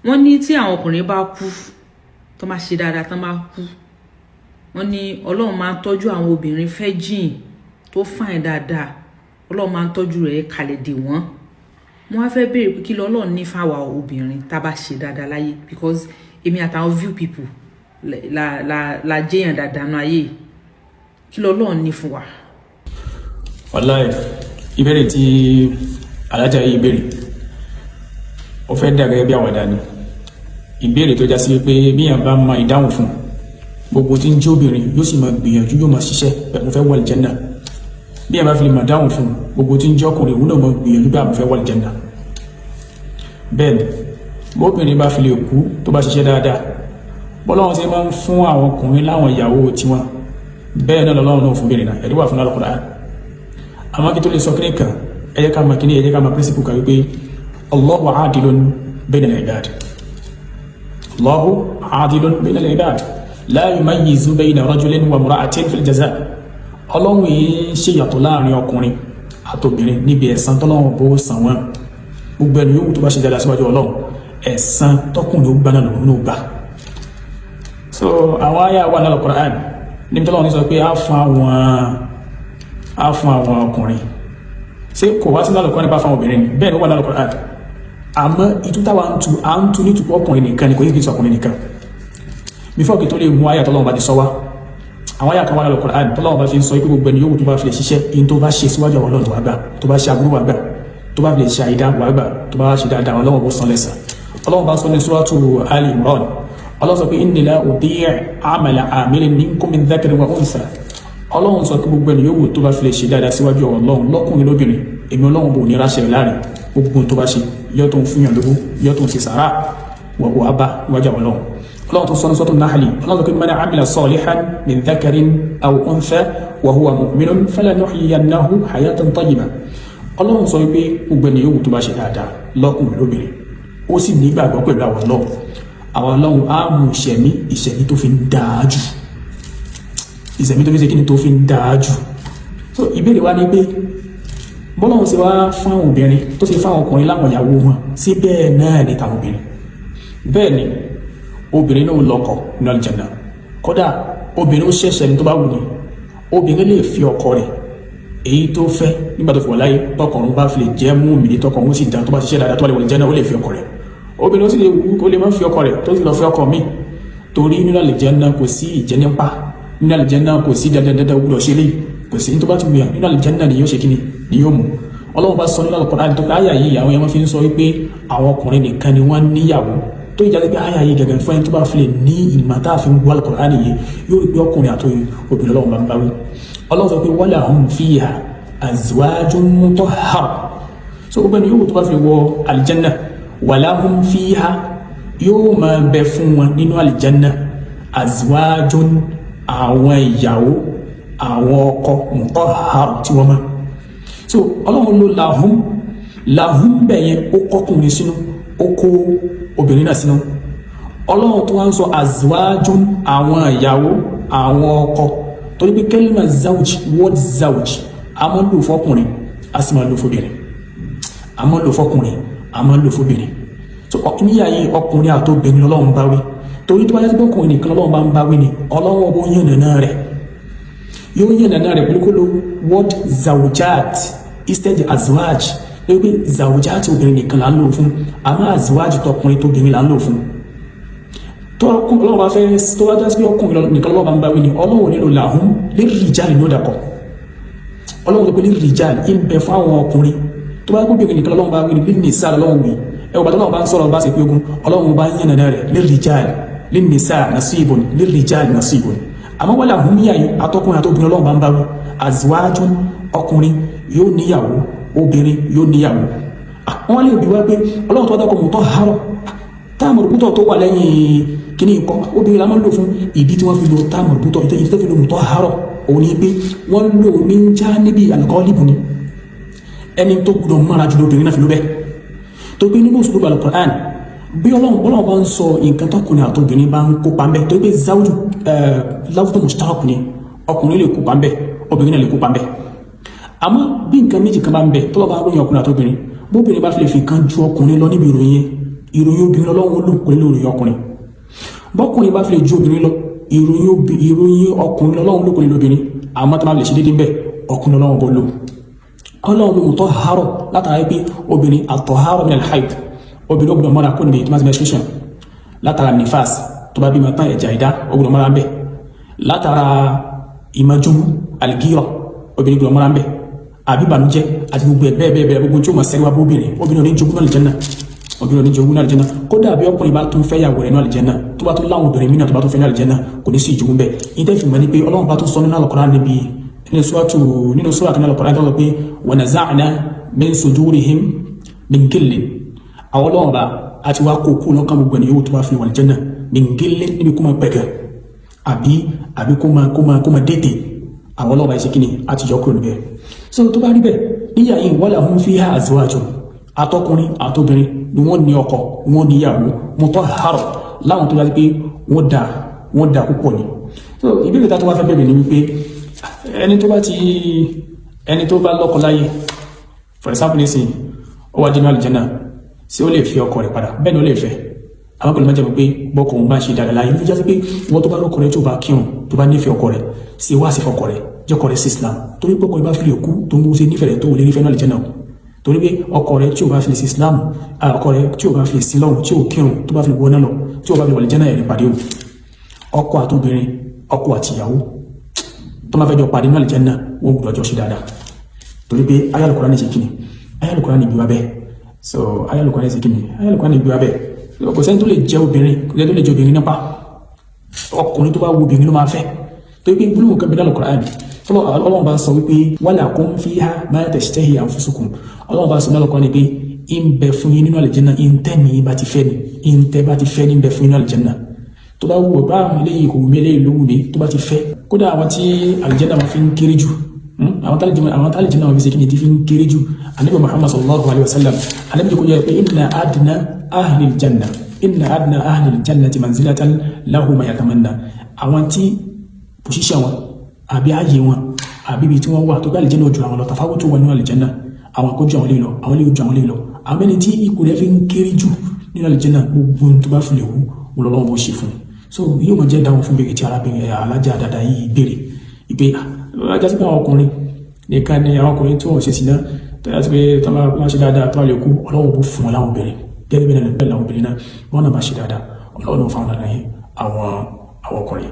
wọ́n ní tí àwọn ọkùnrin bá kú tó máa ṣe dáadáa tó máa kú wọ́n ní Ọlọ́run máa ń tọ́jú àwọn obìnrin virgin tó fine dáadáa Ọlọ́run máa ń tọ́jú rẹ̀ kalẹ̀ dè wọ́n mo wá fẹ́ béèrè pé kí l'Ọlọ́run ní fáwa obìnrin tá bá ṣe dáadáa láyé because èmi àtàwọn view people la jẹ́yàn dáadáa náà ayé kí l'Ọlọ́run ní fún wa. Wallahi ìbéèrè tí alájà yìí béèrè ó fẹ́ dà gẹ́gẹ́ bí àwọn dání ìbéèrè tó já sí pé bíyàn bá máa ìdáhùn fún gbogbo tí ń jẹ́ obìnrin yóò sì máa gbìyànjú yóò máa ṣiṣẹ́ pẹ̀lú fẹ́ wal janna bíyàn bá fi lè máa dáhùn fún gbogbo tí ń jẹ́ ọkùnrin òun náà máa gbìyànjú bá fẹ́ wal janna bẹ́ẹ̀ ni bóbìnrin bá fi lè kú tó bá ṣiṣẹ́ dáadáa bọ́lọ́run ṣe máa ń fún àwọn ọkùnrin láwọn ìyàwó tiwọn bẹ́ẹ̀ náà lọ́lọ́run náà fún bìnrin náà ẹ̀rí wà fún Al-Qur'an àmọ́ kí tó lè sọ kí nìkan ẹ jẹ́ ká máa kí ní ẹ jẹ́ ká máa pírísìpù kan wípé Allahu adilun bayna al-ibad Allahu adilun bayna al-ibad la yumayyizu bayna rajulin wa imra'atin fil jaza Ọlọ́run yìí ṣe yàtọ̀ láàrin ọkùnrin àtobìnrin níbi ẹ̀san tọ́lọ́run bó san wọ́n gbogbo ẹni yóò tó bá ṣe dáadáa síwájú Ọlọ́run ẹ̀san tọ́kùnrin ó gbá náà lòun ó gbà so àwọn àyà wà ní Al-Qur'an níbi tọ́lọ́run ní sọ pé á fún àwọn ọkùnrin ṣé kò wá sí Al-Qur'an nípa fún obìnrin ni bẹ́ẹ̀ ni ó wà ní Al-Qur'an àmọ́ ìtútàwà ń tu nítorí ọkùnrin nìkan ni kò yí kí sọkùnrin nìkan before kí tó lè mú àyà tọ́lọ́run bá ti sọ wá àwọn àyà kan wà ní Al-Qur'an tọ́lọ́run bá fi ń sọ pé gbogbo ẹni yóò tó bá fi lè ṣiṣẹ́ in tó bá ṣe síwájú àwọn Ọlọ́run wà gbà tó bá ṣe aburú wà gbà tó bá fi lè ṣe àìdá wà gbà tó bá ṣe dáadáa Ọlọ́run bó san lẹ́san Ọlọ́run bá sọ ní Suratu Ali Imran Ọlọ́run sọ pé inni la udi'u amala amilin minkum min dhakarin wa untha Ọlọ́run sọ pé gbogbo ẹni yóò tó bá fi lè ṣe dáadáa síwájú Ọlọ́run lọ́kùnrin lóbìnrin èmi Ọlọ́run bò ní ráṣẹ láàrin gbogbo tó bá ṣe yọ́ tó ń fún yàn lówó yọ́ tó ń ṣe sàárà wọ̀wọ̀ abá níwájú Ọlọ́run Ọlọ́run tó sọ ní Suratu Nahl Ọlọ́run sọ pé man amila salihan min dhakarin aw untha wa huwa mu'minun falanuhyiyannahu hayatan tayyibah Ọlọ́run sọ pé gbogbo ẹni yóò tó bá ṣe dáadáa lọ́kùnrin lóbìnrin ó sì nígbàgbọ́ pẹ̀lú àwọn Ọlọ́run á mú ìṣẹ̀mí tó fi ń dáa jù ìṣẹ̀mí tó fi ṣe kí ni tó fi ń dáa jù so ìbéèrè wa ni pé bọ́lọ́run ṣe wá fún àwọn obìnrin tó ṣe fún àwọn ọkùnrin láwọn ìyàwó wọn sí bẹ́ẹ̀ náà ní tàwọn obìnrin bẹ́ẹ̀ ni obìnrin náà lọ́kọ ní Al-Jannah kódà obìnrin ó ṣẹ̀ṣẹ̀ ní tó bá wù ní obìnrin lè fi ọkọ rẹ̀ èyí tó fẹ́ nígbà tó fi wà láyé tọkọrun bá fi lè jẹ́ mú òmìnir tọkọrun ó sì dá tó bá ṣiṣẹ́ dáadáa tó wà lè wọ Al-Jannah ó lè fi ọkọ rẹ̀ obìnrin ó sì lè wù ó lè má fi ọkọ rẹ̀ tó sì lọ fi ọkọ míì torí nínú Al-Jannah kò sí ìjẹnipa nínú Al-Jannah kò sí dandandandan gbọdọ̀ ṣe léyìí kò sí tó bá ti wùyàn nínú Al-Jannah ni yóò ṣe kíni ni yóò mú Ọlọ́run bá sọ nínú Al-Qur'an tó ká àyà yìí àwọn ẹmọ́ fi ń sọ wípé àwọn ọkùnrin nìkan ni wọ́n níyàwó tó ìjáde pé àyà yìí gẹ̀gẹ̀ fún ẹni tó bá fi lè ní ìmọ̀ tá a fi ń gbọ́ Al-Qur'an yìí yóò rí pé ọkùnrin àti obìnrin Ọlọ́run bá ń bá wí Ọlọ́run sọ pé walahum fiha azwajun mutahhar so obìnrin yóò tó bá fi wọ Al-Jannah walahum fiha yóò máa bẹ fún wọn nínú Al-Jannah azwajun àwọn ìyàwó àwọn ọkọ mutahhar tí wọ́n máa so Ọlọ́run ló lahum bẹ̀yẹn ó kọkùnrin sínú ó kó obìnrin náà sínú Ọlọ́run tó wá ń sọ azwajun àwọn ìyàwó àwọn ọkọ torí pé kẹ́lìmà zawj word zawj a máa ń lò fọ́kùnrin a sì máa ń lò fóbìnrin a máa ń lò fọ́kùnrin a máa ń lò fóbìnrin so níyà yìí ọkùnrin àti obìnrin Ọlọ́run bá wí torí tó bá yẹ kí ọkùnrin nìkan Ọlọ́run bá ń bá wí ni Ọlọ́run bó yàn nàná rẹ̀ yóò yàn nàná rẹ̀ pẹ̀lú kó lo word zawjat instead azwaj lórí pé zawjat obìnrin nìkan là ń lò fún àmọ́ azwaj tọkùnrin tóbìnrin là ń lò fún tó Ọlọ́run bá fẹ́ tó bá jásí pé ọkùnrin nìkan Ọlọ́run bá ń bá wí ni Ọlọ́run nílò lahum lirrijal ní ó dàkọ̀ Ọlọ́run pé lirrijal ń bẹ fún àwọn ọkùnrin tó bá gbóbìnrin nìkan Ọlọ́run bá wí ni linnisa Ọlọ́run wí ẹwà tó Ọlọ́run bá ń sọ̀rọ̀ bá sì pé ogun Ọlọ́run bá yàn nàná rẹ̀ lirrijal linnisa nasibun lirrijal nasibun àmọ́ wọ́n lahum yà yìí atọ́kùnrin àtọ́bìnrin Ọlọ́run bá ń bá wí azwajun ọkùnrin yóò níyàwó obìnrin yóò níyàwó wọ́n lè bí wá pé Ọlọ́run tó dákọ̀ mọ̀tọ́ harọ̀ táàmù rúbútọ̀ tó wà lẹ́yìn kíní nǹkan obìnrin la máa ń lò fún ìdí tí wọ́n fi lo táàmù rúbútọ̀ ìdí tó fi lo mọ̀tọ́ harọ̀ òun ni pé wọ́n lò ní já níbi àlùkọ́lìbù ni ẹni tó gbọdọ̀ mọ́ra jùlọ obìnrin náà fi ló bẹ́ẹ̀ tó pé nínú òṣùlù Al-Qur'an bí Ọlọ́run bá ń sọ nǹkan tọkùnrin àti obìnrin bá ń kópa ń bẹ tó pé záwùjù láwùjọ mushtarak ni ọkùnrin lè kópa ń bẹ obìnrin náà lè kópa ń bẹ àmọ́ bí nǹkan méjì kan bá ń bẹ tọ́lọ́ bá ròyìn ọkùnrin àti obìnrin bóbìnrin bá fi lè fi kan ju ọkùnrin lọ níbi ìròyìn ìròyìn obìnrin Ọlọ́run lò kò nílò ìròyìn ọkùnrin bọ́kùnrin bá fi lè ju obìnrin lọ ìròyìn ọkùnrin Ọlọ́run ló kò nílò obìnrin àmọ́ tó máa lè ṣe déédéé bẹ́ẹ̀ ọkùnrin Ọlọ́run bó lò Ọlọ́run ló tọ́ àárọ̀ látara pé obìnrin àtọ̀hárọ̀ min al-hayd obìnrin ó gbọ́dọ̀ mọ́ra kó níbi ìtìmọ́sí menstruation látara nifas tó bá bímọ tán ẹ̀jẹ̀ àìdá ó gbọ́dọ̀ mọ́ra ń bẹ̀ látara ìmọ̀júmú àlìgírọ̀ obìnrin gbọ́dọ̀ mọ́ra ń bẹ̀ àbíbànújẹ́ àti gbogbo ẹ̀ bẹ́ẹ̀ gbogbo tí ó mọ̀ sẹ́ríwá bó obìnrin oníjogún náà àlìjẹ́nà obìnrin oníjogún náà àlìjẹ́nà kódà bí ọkùnrin bá tún fẹ́ yàwó rẹ̀ náà àlìjẹ́nà tó bá tún láwọn obìnrin mìíràn tó bá tún fẹ́ náà àlìjẹ́nà kò ní sí ìjogún bẹ́ẹ̀ ìtẹ́fìmọ̀ ni pé Ọlọ́run bá tún sọ nínú Al-Qur'an níbi nínú sura kan Al-Qur'an tó lọ pé wa naza'na min sudurihim min ghillin àwọn Ọlọ́run bá àti wá kó kú lọ́kàn gbogbo ẹni yóò tó bá fi wà àlìjẹ́nà min ghillin níbi kó máa pẹ̀gẹ̀ àbí kó máa dédé àwọn Ọlọ́run bá ṣe kíni àti yọ kúrò níbẹ̀ so tó bá rí bẹ́ẹ̀ níyà yìí walahum fiha azwajun àtọkùnrin àtobìnrin ni wọ́n ní ọkọ wọ́n ní ìyàwó mutahhara láwọn tó yá pé wọ́n dá púpọ̀ ni so ìbéèrè tá tó wá fẹ́ bẹ̀rẹ̀ ni wípé ẹni tó bá lọ́kọ láyé for example nísìnyí ó wá dínú àlìjẹ́nà sí ó lè fi ọkọ rẹ̀ padà bẹ́ẹ̀ ni ó lè fẹ́ àwọn pẹ̀lú mẹ́jọ pé bọ́kọ òun bá ṣe dára láyé ló jásí pé wọ́n tó bá lọ́kọ rẹ̀ tó bá kírun tó bá nífẹ̀ẹ́ ọkọ rẹ̀ sí wá sí fọkọ rẹ̀ jọkọ rẹ̀ sí Islam torí pé ọkọ rẹ̀ bá fi lè kú tó ń gbó sí nífẹ̀ẹ́ rẹ̀ tó wọlé nífẹ̀ẹ́ náà àlìjẹ́nà torí pé ọkọ rẹ̀ tí ó bá fi lè sí Islam ọkọ rẹ̀ tí ó bá fi lè sí lọ́hùn tí ó kírun tó bá fi lè wọná lọ tí ó bá fi lè wọlé jẹ́nà ẹ̀rẹ̀ pàdé ọkọ àtobìnrin ọkọ àtìyàwó tó máa fẹ́ jọ pàdé náà àlìjẹ́nà wọ́n gbọ́dọ̀ jọ ṣe dáadáa torí pé ayé Al-Qur'an ní ṣe kíni ayé Al-Qur'an ní gbígbá bẹ́ẹ̀ so ayé Al-Qur'an ní ṣe kíni ayé Al-Qur'an ní gbígbá bẹ́ẹ̀ kò sẹ́ni tó lè jẹ́ obìnrin kò sẹ́ni tó lè jẹ́ obìnrin nípa ọkùnrin tó bá wo obìnrin ló máa fẹ́ torí pé gbólóhùn kan bí náà Al-Qur'an Ọlọ́run bá sọ wípé walakum fiha ma tashtahi anfusukum Ọlọ́run bá sọ náà Al-Qur'an ni pé in bẹ fún yín nínú àlìjẹ́nà in tẹ́ mi bá ti fẹ́ ni in tẹ́ bá ti fẹ́ ní bẹ fún yín nínú àlìjẹ́nà tó bá wù ọ́ bá àwọn eléyìí kò wù mí eléyìí ló wù mí tó bá ti fẹ́ kódà àwọn tí àlìjẹ́nà wọn fi ń kéré jù àwọn tálìjẹ́nà wọn fi ṣe kí ni ti fi ń kéré jù Ànábì Muhammad sallallahu alaihi wasallam Ànábì kò yẹ pé inna adna ahlil jannati manzilatan lahu ma yatamanna àwọn tí position wọn àbí ààyè wọn àbí ibi tí wọ́n wà tó bá àlìjẹ́nà ojú àwọn lọ tàfáwọ́ tó wọ nínú àlìjẹ́nà àwọn akójú àwọn lè lọ àwọn lè ojú àwọn lè lọ àwọn ẹni tí ipò rẹ̀ fi ń kéré jù nínú àlìjẹ́nà gbogbo tó bá fi lè wú Ọlọ́run bó ṣe fún so yóò máa jẹ́ dáhùn fún bèrè tí arábìnrin alájà dáadáa yìí béèrè ìpè ajá sí pé àwọn ọkùnrin nìkan ni àwọn ọkùnrin tí wọ́n ṣe sí náà tẹ́lá sí pé tó máa ṣe dáadáa tó lè kú Ọlọ́run bó fún wọn láwọn obìnrin gẹ́gẹ́ bẹ́ẹ̀ láwọn obìnrin náà wọ́n náà máa ṣe dáadáa Ọlọ́run fáwọn náà àwọn ọkùnrin